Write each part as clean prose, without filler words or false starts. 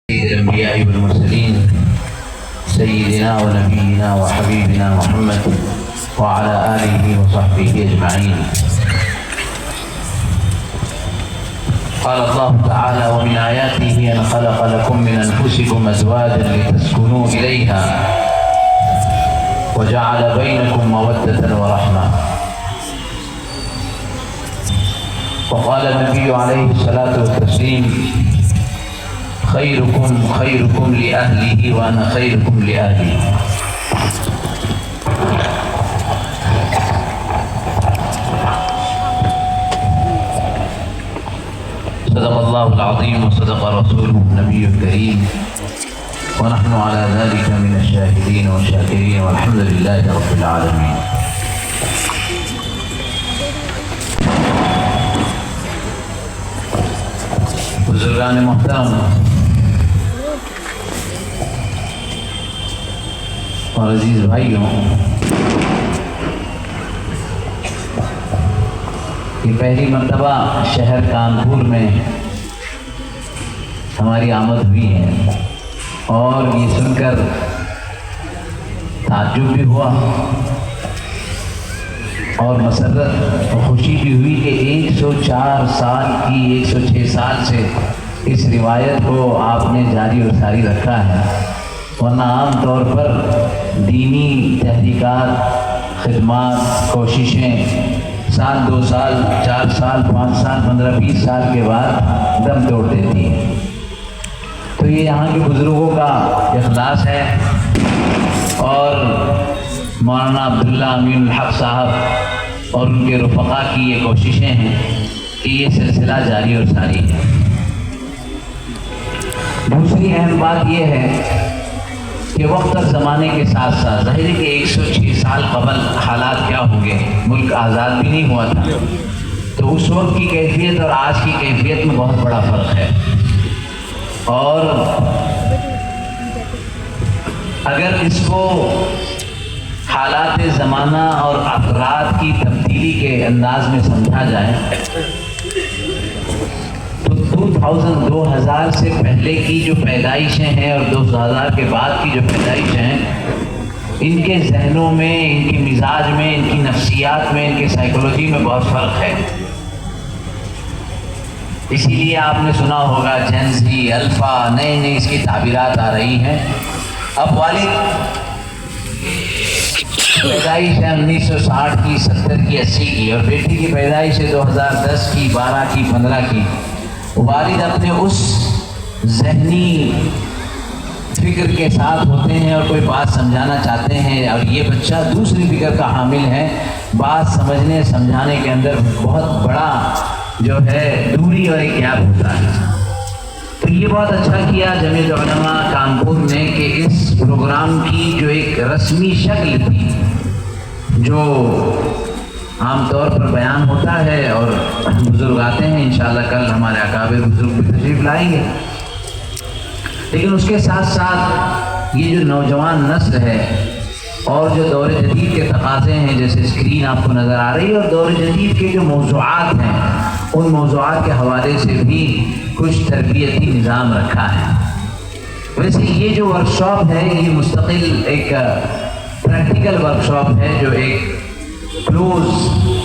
الأنبياء والمرسلين سيدنا ونبينا وحبيبنا محمد وعلى آله وصحبه أجمعين. قال الله تعالى: ومن آياته أن خلق لكم من أنفسكم أزواجا لتسكنوا إليها وجعل بينكم مودة ورحمة. وقال النبي عليه الصلاة والتسليم: خيركم خيركم لأهله وأنا خيركم لأهلي. صدق الله العظيم وصدق رسوله النبي الكريم، ونحن على ذلك من الشاهدين والشاكرين، والحمد لله رب العالمين. بزرگان محترم اور عزیز بھائیوں، یہ پہلی مرتبہ شہر کانپور میں ہماری آمد ہوئی ہے اور یہ سن کر تعجب بھی ہوا اور مسرت اور خوشی بھی ہوئی کہ 104 سال کی 106 سال سے اس روایت کو آپ نے جاری اور ساری رکھا ہے، ورنہ عام طور پر دینی تحریکات، خدمات، کوششیں سال 2 سال 4 سال 5 سال 15 20 سال کے بعد دم توڑ دیتی ہیں. تو یہ یہاں کے بزرگوں کا اخلاص ہے اور مولانا عبداللہ امین الحق صاحب اور ان کے رفقا کی یہ کوششیں ہیں کہ یہ سلسلہ جاری اور ساری ہے. دوسری اہم بات یہ ہے کہ وقت اور زمانے کے ساتھ ساتھ ظاہر ہے کہ 106 سال قبل حالات کیا ہوں گے، ملک آزاد بھی نہیں ہوا تھا، تو اس وقت کی کیفیت اور آج کی کیفیت میں بہت بڑا فرق ہے. اور اگر اس کو حالات زمانہ اور افراد کی تبدیلی کے انداز میں سمجھا جائے تو 2000 سے پہلے کی جو پیدائشیں ہیں اور 2000 کے بعد کی جو پیدائشیں ہیں، ان کے ذہنوں میں، ان کے مزاج میں، ان کی نفسیات میں، ان کے سائیکولوجی میں بہت فرق ہے. اسی لیے آپ نے سنا ہوگا جین زی، الفا، نئے اس کی تعبیرات آ رہی ہیں. اب والد پیدائش ہے 1960 کی، 70 کی، 80 کی، اور بیٹی کی پیدائش ہے 2010 کی، 12 کی، 15 کی. والد اپنے اس ذہنی فکر کے ساتھ ہوتے ہیں اور کوئی بات سمجھانا چاہتے ہیں اور یہ بچہ دوسری فکر کا حامل ہے. بات سمجھنے سمجھانے کے اندر بہت بڑا جو ہے دوری اور ایک گیپ ہوتا ہے. تو یہ بہت اچھا کیا جمعیت علماء کانپور نے کہ اس پروگرام کی جو ایک رسمی شکل تھی، جو عام طور پر بیان ہوتا ہے اور بزرگ آتے ہیں، انشاءاللہ کل ہمارے اکابر بزرگ بھی تشریف لائیں گے، لیکن اس کے ساتھ ساتھ یہ جو نوجوان نسل ہے اور جو دور جدید کے تقاضے ہیں، جیسے اسکرین آپ کو نظر آ رہی ہے، اور دور جدید کے جو موضوعات ہیں ان موضوعات کے حوالے سے بھی کچھ تربیتی نظام رکھا ہے. ویسے یہ جو ورکشاپ ہے یہ مستقل ایک پریکٹیکل ورکشاپ ہے جو ایک کلوز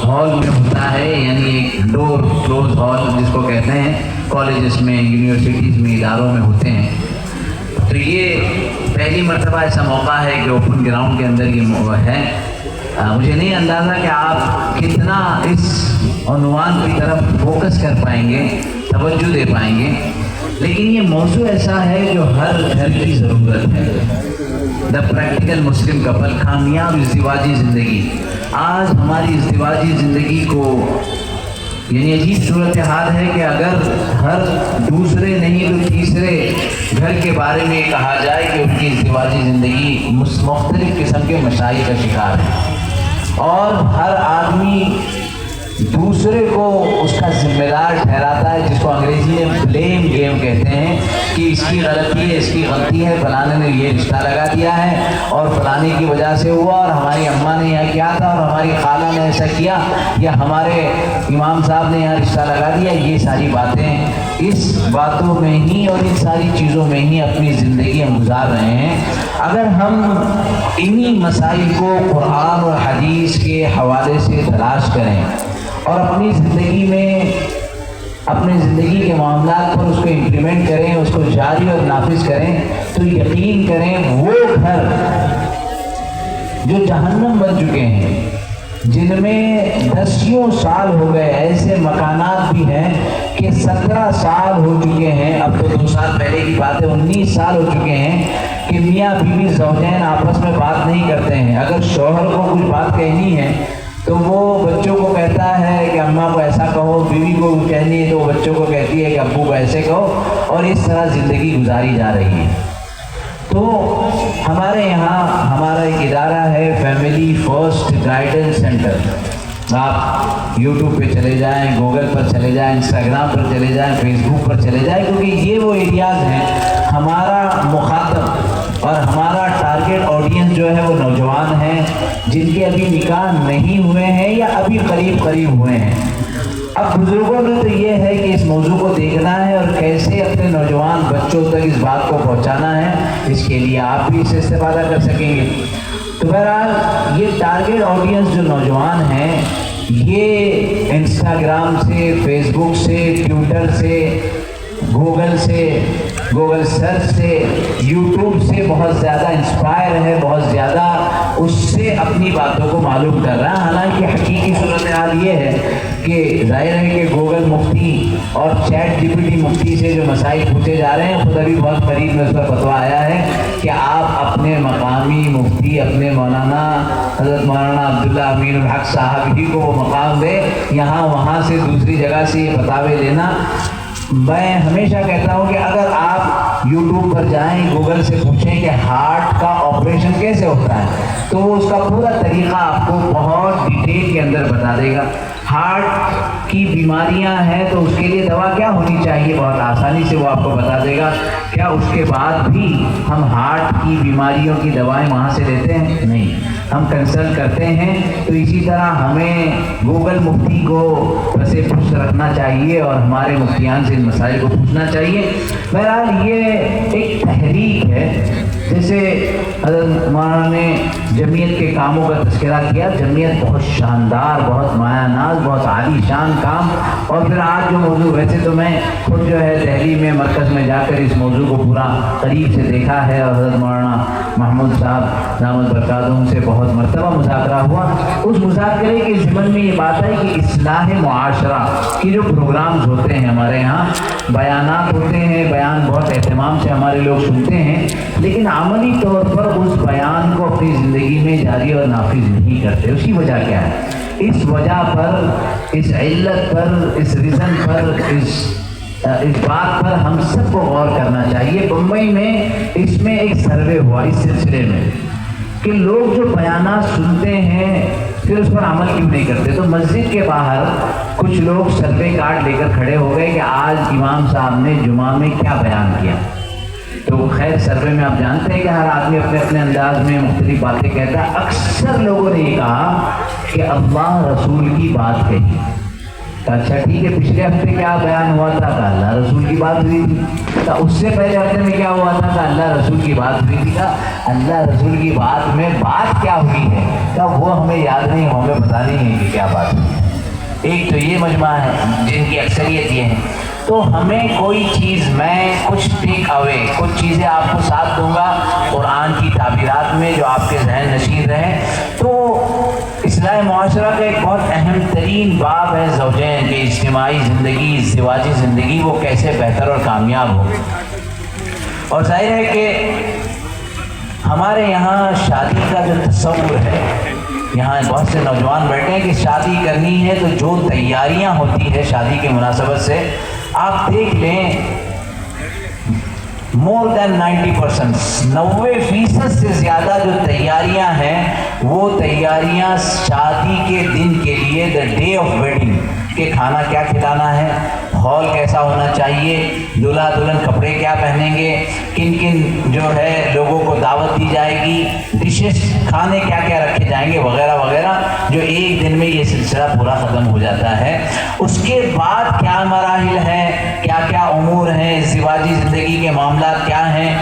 ہال میں ہوتا ہے، یعنی ایک ڈور کلوز ہال جس کو کہتے ہیں، کالجز میں، یونیورسٹیز میں، اداروں میں ہوتے ہیں. تو یہ پہلی مرتبہ ایسا موقع ہے کہ اوپن گراؤنڈ کے اندر یہ ہے. مجھے نہیں اندازہ کہ آپ کتنا اس عنوان کی طرف فوکس کر پائیں گے، توجہ دے پائیں گے، لیکن یہ موضوع ایسا ہے جو ہر گھر کی ضرورت ہے. دا پریکٹیکل مسلم کپل، کامیاب ازدواجی زندگی. آج ہماری ازدواجی زندگی کو یعنی عجیب صورتحال ہے کہ اگر ہر دوسرے نہیں تو تیسرے گھر کے بارے میں کہا جائے کہ ان کی ازدواجی زندگی مختلف قسم کے مسائل کا شکار ہے، اور ہر آدمی دوسرے کو اس کا ذمہ دار ٹھہراتا ہے، جس کو انگریزی میں بلیم گیم کہتے ہیں، کہ اس کی غلطی ہے، اس کی غلطی ہے، فلانے نے یہ رشتہ لگا دیا ہے اور فلانے کی وجہ سے ہوا، اور ہماری اماں نے یہاں کیا تھا اور ہماری خالہ نے ایسا کیا، یا ہمارے امام صاحب نے یہاں رشتہ لگا دیا. یہ ساری باتیں اس باتوں میں ہی اور ان ساری چیزوں میں ہی اپنی زندگی ہم گزار رہے ہیں۔ اگر ہم انہی مسائل کو قرآن اور حدیث کے حوالے سے تلاش کریں اور اپنی زندگی کے معاملات پر اس کو امپلیمنٹ کریں، اس کو جاری اور نافذ کریں، تو یقین کریں وہ گھر جو جہنم بن چکے ہیں، جن میں 10 سال ہو گئے، ایسے مکانات بھی ہیں کہ 17 سال ہو چکے ہیں، اب تو 2 سال پہلے کی بات ہے، 19 سال ہو چکے ہیں کہ میاں بیوی زوجین آپس میں بات نہیں کرتے ہیں۔ اگر شوہر کو کچھ بات کہنی ہے تو وہ بچوں کو کہتا ہے کہ اماں کو ایسا کہو، بیوی کو کہنی ہے تو وہ بچوں کو کہتی ہے کہ ابو کو ایسے کہو، اور اس طرح زندگی گزاری جا رہی ہے۔ تو ہمارے یہاں ہمارا ایک ادارہ ہے فیملی فرسٹ گائیڈنس سینٹر۔ آپ یوٹیوب پہ چلے جائیں، گوگل پر چلے جائیں، انسٹاگرام پر چلے جائیں، فیس بک پر چلے جائیں، کیونکہ یہ وہ ایریاز ہیں، ہمارا مخاطب اور ہمارا ٹارگیٹ آڈینس جو ہے وہ نوجوان ہیں جن کے ابھی نکاح نہیں ہوئے ہیں یا ابھی قریب ہوئے ہیں۔ اب بزرگوں نے تو یہ ہے کہ اس موضوع کو دیکھنا ہے اور کیسے اپنے نوجوان بچوں تک اس بات کو پہنچانا ہے، اس کے لیے آپ بھی اس سے استفادہ کر سکیں گے۔ تو بہرحال یہ ٹارگیٹ آڈینس جو نوجوان ہیں، یہ انسٹاگرام سے، فیس بک سے، ٹویٹر سے، گوگل سرچ سے، یوٹیوب سے بہت زیادہ انسپائر ہے، بہت زیادہ اس سے اپنی باتوں کو معلوم کر رہا ہے۔ حالانکہ حقیقی صورتحال یہ ہے کہ ظاہر ہے کہ گوگل مفتی اور چیٹ جی پی ٹی مفتی سے جو مسائل پوچھے جا رہے ہیں، خود ابھی بہت قریب میں اس کا فتویٰ آیا ہے کہ آپ اپنے مقامی مفتی، اپنے مولانا حضرت مولانا عبداللہ امین الحق صاحب ہی کو وہ مقام دے، یہاں وہاں سے دوسری جگہ سے یہ فتاوے لینا۔ میں ہمیشہ کہتا ہوں کہ اگر آپ یوٹیوب پر جائیں، گوگل سے پوچھیں کہ ہارٹ کا آپریشن کیسے ہوتا ہے، تو وہ اس کا پورا طریقہ آپ کو بہت ڈیٹیل کے اندر بتا دے گا۔ ہارٹ کی بیماریاں ہیں تو اس کے لیے دوا کیا ہونی چاہیے، بہت آسانی سے وہ آپ کو بتا دے گا۔ کیا اس کے بعد بھی ہم ہارٹ کی بیماریوں کی دوائیں وہاں سے لیتے ہیں؟ نہیں، ہم کنسلٹ کرتے ہیں۔ تو اسی طرح ہمیں گوگل مفتی کو بس پشت رکھنا چاہیے اور ہمارے مفتیان سے ان مسائل کو پوچھنا چاہیے۔ بہرحال یہ ایک تحریک ہے، جیسے حضرت مولانا نے جمعیت کے کاموں کا تذکرہ کیا۔ جمعیت بہت شاندار، بہت مایہ ناز، بہت عالی شان کام، اور پھر آج جو موضوع، ویسے تو میں خود جو ہے دہلی میں مرکز میں جا کر اس موضوع کو پورا قریب سے دیکھا ہے، اور حضرت مولانا محمود صاحب دامت برکاتہم سے بہت مرتبہ مذاکرہ ہوا۔ اس مذاکرے کے ضمن میں یہ بات ہے کہ اصلاح معاشرہ کی جو پروگرامز ہوتے ہیں ہمارے یہاں، بیانات ہوتے ہیں، بیان بہت اہتمام سے ہمارے لوگ سنتے ہیں، لیکن عملی طور پر اس بیان کو اپنی زندگی میں جاری اور نافذ نہیں کرتے۔ اس کی وجہ کیا ہے؟ اس وجہ پر، اس علت پر، اس ریزن پر، اس بات پر ہم سب کو غور کرنا چاہیے۔ بمبئی میں اس میں ایک سروے ہوا اس سلسلے میں کہ لوگ جو بیانات سنتے ہیں پھر اس پر عمل کیوں نہیں کرتے۔ تو مسجد کے باہر کچھ لوگ سروے کارڈ لے کر کھڑے ہو گئے کہ آج امام صاحب نے جمعہ میں کیا بیان کیا۔ تو خیر سروے میں آپ جانتے ہیں کہ ہر آدمی اپنے اپنے انداز میں مختلف باتیں کہتا ہے۔ اکثر لوگوں نے یہ کہا کہ اللہ رسول کی بات کہی۔ اچھا ٹھیک ہے، پچھلے ہفتے کیا بیان ہوا تھا؟ کہ اللہ رسول کی بات ہوئی تھی۔ تو اس سے پہلے ہفتے میں کیا ہوا تھا؟ کہ اللہ رسول کی بات ہوئی تھی۔ اللہ رسول کی بات میں بات کیا ہوئی ہے کہ وہ ہمیں یاد نہیں، ہمیں پتہ نہیں ہے کہ کیا بات ہوئی۔ ایک تو یہ مجمع ہے جن کی اکثریت یہ ہے۔ تو ہمیں کوئی چیز، میں کچھ ٹیک اوے، کچھ چیزیں آپ کو ساتھ دوں گا قرآن کی تعبیرات میں جو آپ کے ذہن نشین رہیں۔ تو اصلاح معاشرہ کا ایک بہت اہم ترین باب ہے زوجین کی اجتماعی زندگی، ازدواجی زندگی، وہ کیسے بہتر اور کامیاب ہو۔ اور ظاہر ہے کہ ہمارے یہاں شادی کا جو تصور ہے، یہاں بہت سے نوجوان بیٹھے ہیں کہ شادی کرنی ہے تو جو تیاریاں ہوتی ہے شادی کی مناسبت سے، آپ دیکھ لیں مور دین 90%، 90% سے زیادہ جو تیاریاں ہیں وہ تیاریاں شادی کے دن کے لیے، دا ڈے آف ویڈنگ، کہ کھانا کیا کھلانا ہے، ہال کیسا ہونا چاہیے، دلہا دلہن کپڑے کیا پہنیں گے، کن کن جو ہے لوگوں کو دعوت دی جائے گی، ڈشز کھانے کیا کیا رکھے جائیں گے، وغیرہ وغیرہ، جو ایک ایک دن میں یہ سلسلہ پورا ختم ہو جاتا ہے. اس کے بعد کیا مراحل ہیں، کیا کیا امور ہیں، ازدواجی زندگی کے معاملات کیا ہیں،